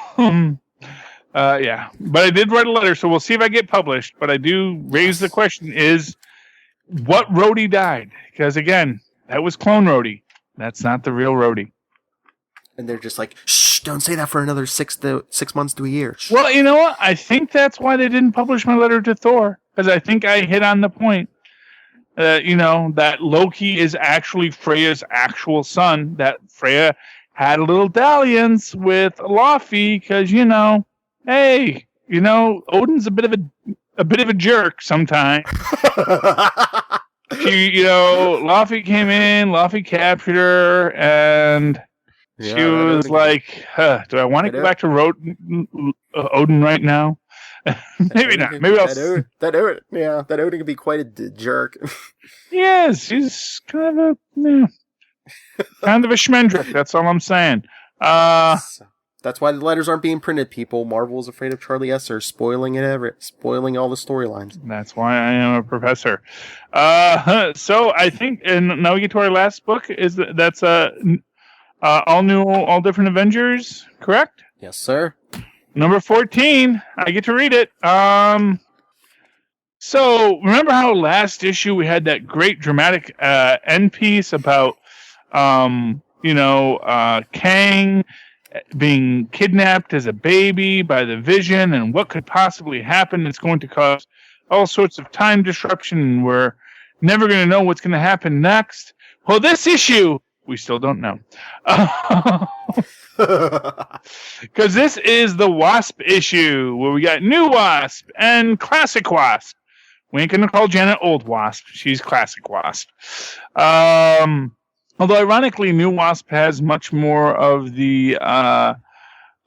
But I did write a letter, so we'll see if I get published. But I do raise the question, is what Rhodey died? Because, again, that was clone Rhodey. That's not the real Rhodey. And they're just like, shh, don't say that for another 6 months to a year. Shh. Well, you know what? I think that's why they didn't publish my letter to Thor. Because I think I hit on the point. That Loki is actually Freya's actual son. That Freya had a little dalliance with Laufey because, hey, Odin's a bit of a jerk sometimes. Laufey came in, Laufey captured her, and she was like, do I want to go back to Odin right now? Maybe not. Maybe that Odin could be quite a jerk. Yes, he's kind of a schmendrick. That's all I'm saying. That's why the letters aren't being printed, people. Marvel's afraid of Charlie Esser spoiling all the storylines. That's why I am a professor. So I think, and now we get to our last book. That's All new, all different Avengers, correct? Yes, sir. Number 14. I get to read it. So remember how last issue we had that great dramatic end piece about, Kang being kidnapped as a baby by the Vision, and what could possibly happen? It's going to cause all sorts of time disruption, and we're never going to know what's going to happen next. Well, this issue, we still don't know. Because this is the Wasp issue, where we got new Wasp and classic Wasp. We ain't going to call Janet Old Wasp. She's classic Wasp. Although, ironically, new Wasp has much more of the...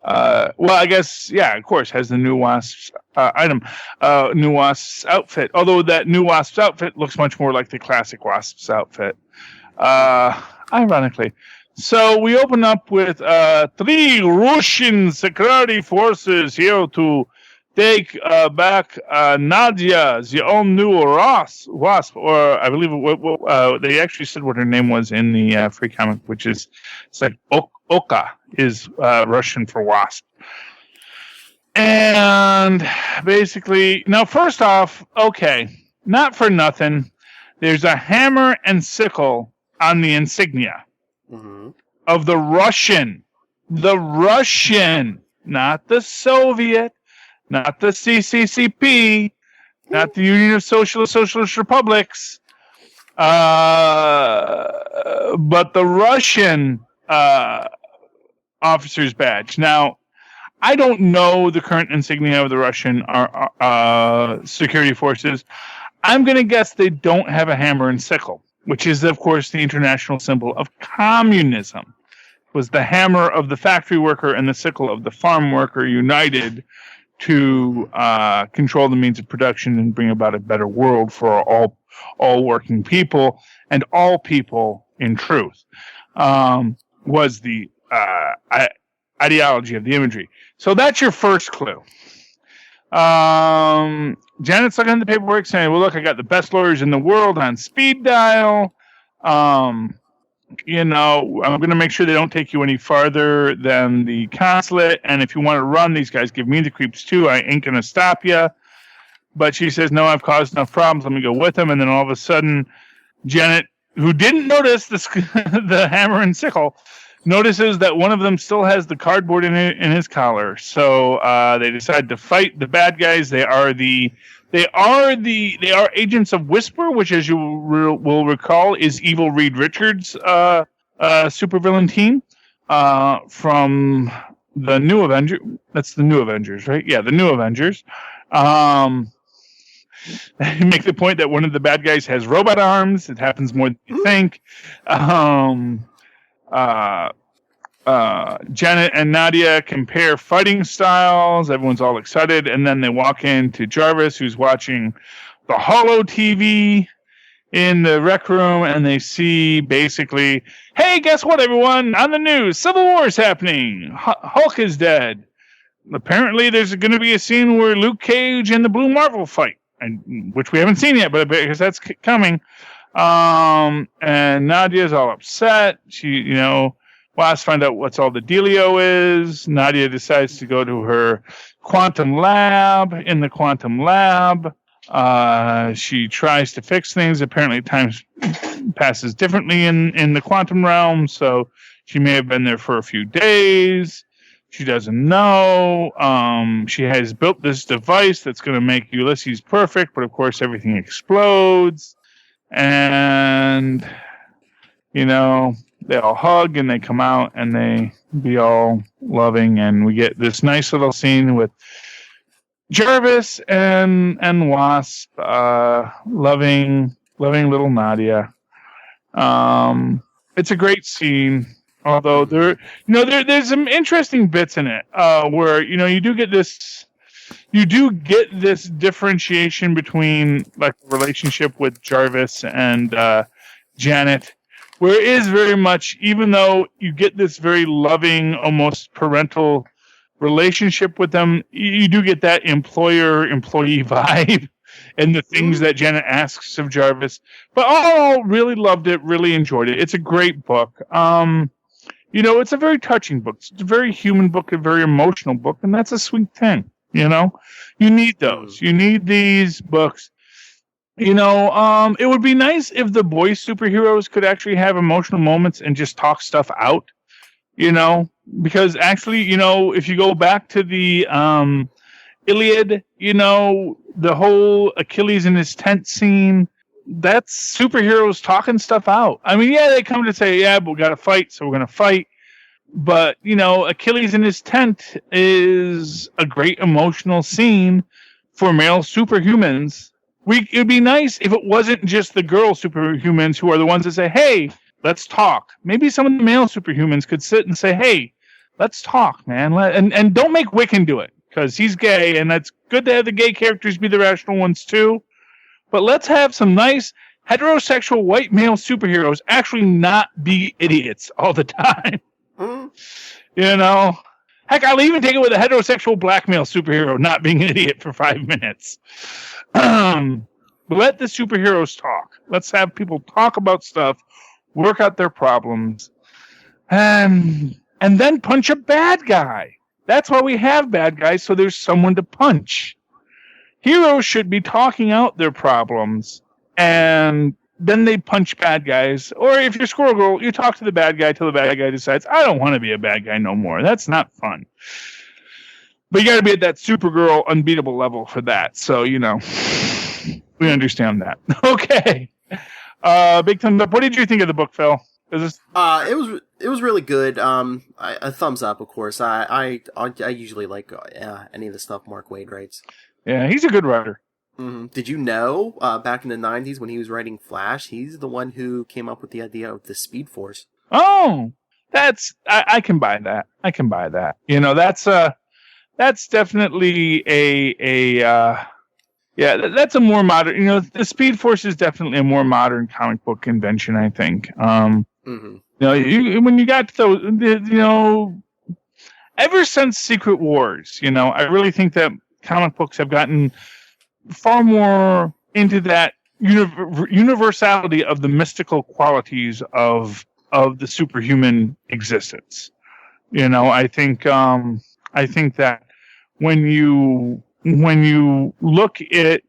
I guess, yeah, of course, has the new Wasp's item. New Wasp's outfit. Although that new Wasp's outfit looks much more like the classic Wasp's outfit. Ironically. So we open up with 3 Russian security forces here to take back Nadia, the own new Wasp, or I believe they actually said what her name was in the free comic, which is it's like Oka is Russian for Wasp. And basically, now first off, okay, not for nothing, there's a hammer and sickle on the insignia of the Russian, not the Soviet, not the CCCP, not the Union of Socialist Republics, but the Russian officer's badge. Now, I don't know the current insignia of the Russian security forces. I'm going to guess they don't have a hammer and sickle, which is, of course, the international symbol of communism. It was the hammer of the factory worker and the sickle of the farm worker united to control the means of production and bring about a better world for all working people and all people in truth, was the ideology of the imagery. So that's your first clue. Janet's looking at the paperwork saying, well, look, I got the best lawyers in the world on speed dial. I'm going to make sure they don't take you any farther than the consulate. And if you want to run, these guys give me the creeps too. I ain't going to stop you. But she says, no, I've caused enough problems. Let me go with them. And then all of a sudden, Janet, who didn't notice the hammer and sickle, notices that one of them still has the cardboard in his collar. So they decide to fight the bad guys. They are agents of Whisper, which, as you will recall, is Evil Reed Richards' supervillain team from the New Avengers. That's the New Avengers, right? Yeah, the New Avengers. They make the point that one of the bad guys has robot arms. It happens more than you think. Janet and Nadia compare fighting styles. Everyone's all excited. And then they walk into Jarvis, who's watching the Holo TV in the rec room. And they see basically, hey, guess what, everyone? On the news, Civil War is happening. Hulk is dead. Apparently, there's going to be a scene where Luke Cage and the Blue Marvel fight, which we haven't seen yet, but because that's coming. And Nadia's all upset. She, Wasp find out what's all the dealio is. Nadia decides to go to her quantum lab. In the quantum lab, she tries to fix things. Apparently, time passes differently in the quantum realm, so she may have been there for a few days. She doesn't know. She has built this device that's going to make Ulysses perfect, but of course, everything explodes. And, they all hug and they come out and they be all loving, and we get this nice little scene with Jarvis and Wasp loving little Nadia. It's a great scene, although there's some interesting bits in it where you do get this differentiation between like the relationship with Jarvis and Janet. Where it is very much, even though you get this very loving, almost parental relationship with them, you do get that employer-employee vibe and the things that Janet asks of Jarvis. But all really loved it, really enjoyed it. It's a great book. It's a very touching book. It's a very human book, a very emotional book, and that's a sweet thing. You need those. You need these books. It would be nice if the boy superheroes could actually have emotional moments and just talk stuff out. Because actually, if you go back to the Iliad, the whole Achilles in his tent scene, that's superheroes talking stuff out. I mean, yeah, they come to say, yeah, but we got to fight, so we're going to fight. But, Achilles in his tent is a great emotional scene for male superhumans. It'd be nice if it wasn't just the girl superhumans who are the ones that say, hey, let's talk. Maybe some of the male superhumans could sit and say, hey, let's talk, man. And don't make Wiccan do it, because he's gay, and that's good to have the gay characters be the rational ones, too. But let's have some nice heterosexual white male superheroes actually not be idiots all the time. Heck, I'll even take it with a heterosexual black male superhero not being an idiot for 5 minutes. Let the superheroes talk. Let's have people talk about stuff, work out their problems, and then punch a bad guy. That's why we have bad guys, so there's someone to punch. Heroes should be talking out their problems, and then they punch bad guys. Or if you're Squirrel Girl, you talk to the bad guy till the bad guy decides, I don't want to be a bad guy no more. That's not fun. But you got to be at that Supergirl unbeatable level for that. So, we understand that. Okay. Big thumbs up. What did you think of the book, Phil? It was really good. A thumbs up, of course. I usually like any of the stuff Mark Waid writes. Yeah, he's a good writer. Mm-hmm. Did you know, back in the 90s when he was writing Flash, he's the one who came up with the idea of the Speed Force. Oh, I can buy that. I can buy that. That's definitely that's a more modern, the Speed Force is definitely a more modern comic book invention, I think. When you got to those, ever since Secret Wars, I really think that comic books have gotten far more into that universality of the mystical qualities of the superhuman existence. I think that when you look at,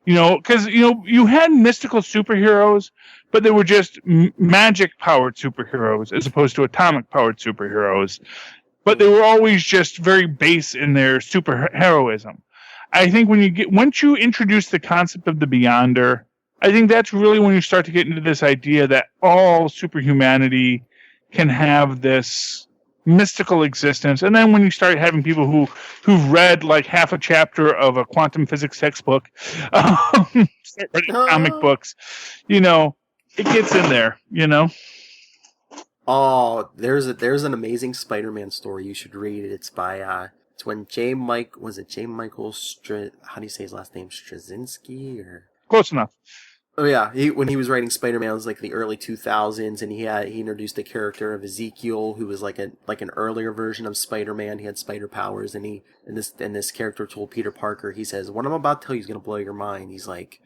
because you had mystical superheroes, but they were just magic powered superheroes as opposed to atomic powered superheroes. But they were always just very base in their superheroism. I think once you introduce the concept of the Beyonder, I think that's really when you start to get into this idea that all superhumanity can have this mystical existence. And then when you start having people who've read like half a chapter of a quantum physics textbook, start writing comic books, it gets in there, Oh, there's an amazing Spider-Man story you should read. It's by it's when J. Michael how do you say his last name? Straczynski or close enough. Oh yeah, when he was writing Spider-Man, it was like the early 2000s, and he introduced the character of Ezekiel, who was like an earlier version of Spider-Man. He had spider powers, and this character told Peter Parker, he says, "What I'm about to tell you is gonna blow your mind." He's like,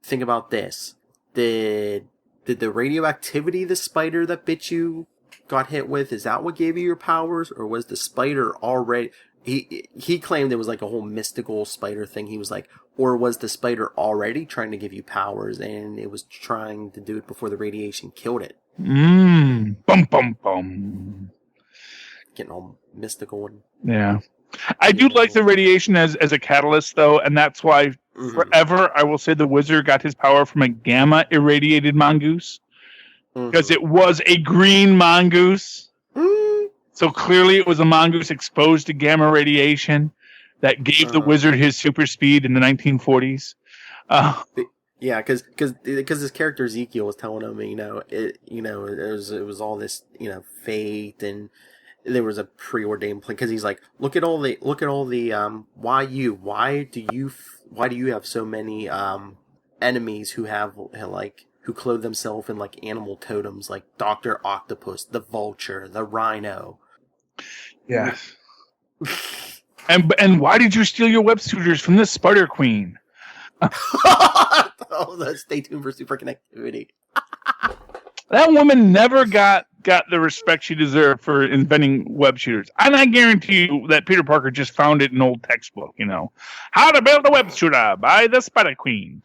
"Think about this: did the radioactivity the spider that bit you got hit with, is that what gave you your powers, or was the spider already?" He claimed it was like a whole mystical spider thing. He was like, or was the spider already trying to give you powers, and it was trying to do it before the radiation killed it? Bum bum bum. Getting all mystical. Yeah. I do like the radiation as a catalyst, though, and that's why forever I will say the Wizard got his power from a gamma irradiated mongoose, because it was a green mongoose. So clearly it was a mongoose exposed to gamma radiation that gave the Wizard his super speed in the 1940s. Yeah, because his character Ezekiel was telling him, it was all this, fate, and there was a preordained plan. Because he's like, look at all the why do you have so many enemies who have who clothe themselves in like animal totems, like Dr. Octopus, the Vulture, the Rhino. Yeah. And why did you steal your web shooters from the Spider Queen? Stay tuned for Super Connectivity. That woman never got the respect she deserved for inventing web shooters. And I guarantee you that Peter Parker just found it in an old textbook, How to build a web shooter by the Spider Queen.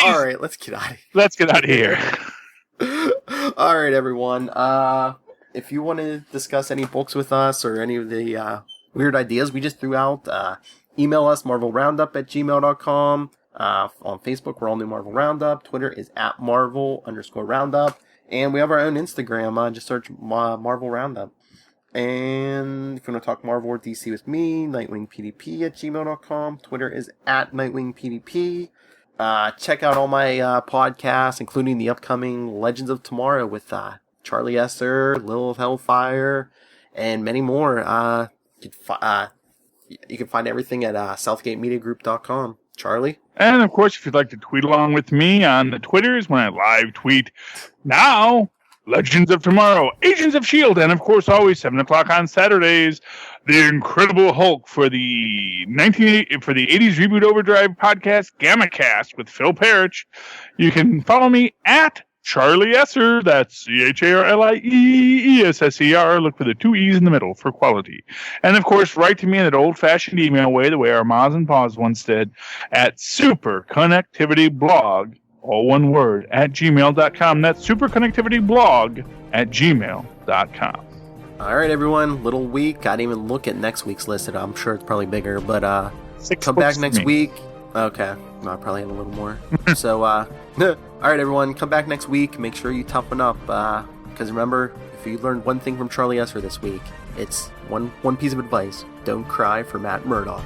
All right, let's get out of here. Let's get out of here. All right, everyone. If you want to discuss any books with us or any of the weird ideas we just threw out, email us, marvelroundup@gmail.com. On Facebook, we're all New Marvel Roundup. Twitter is @Marvel_Roundup. And we have our own Instagram. Just search Marvel Roundup. And if you want to talk Marvel or DC with me, NightwingPDP@gmail.com. Twitter is @NightwingPDP. Check out all my podcasts, including the upcoming Legends of Tomorrow with Charlie Esser, Lil Hellfire, and many more. You can find everything at SouthgateMediaGroup.com. Charlie? And, of course, if you'd like to tweet along with me on the Twitters when I live tweet now, Legends of Tomorrow, Agents of S.H.I.E.L.D., and, of course, always 7 o'clock on Saturdays, The Incredible Hulk for the 80s Reboot Overdrive podcast, Gamma Cast with Phil Parrish. You can follow me at Charlie Esser, that's CharlieEsser. Look for the 2 E's in the middle for quality. And, of course, write to me in that old-fashioned email way, the way our Ma's and Pa's once did, at superconnectivityblog, all one word, at gmail.com. That's superconnectivityblog at gmail.com. All right, everyone. Little week. I didn't even look at next week's list. I'm sure it's probably bigger, but come back next week. Okay. No, I probably have a little more. So, all right, everyone. Come back next week. Make sure you toughen up. Because remember, if you learned one thing from Charlie Esser this week, it's one piece of advice. Don't cry for Matt Murdock.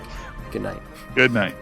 Good night. Good night.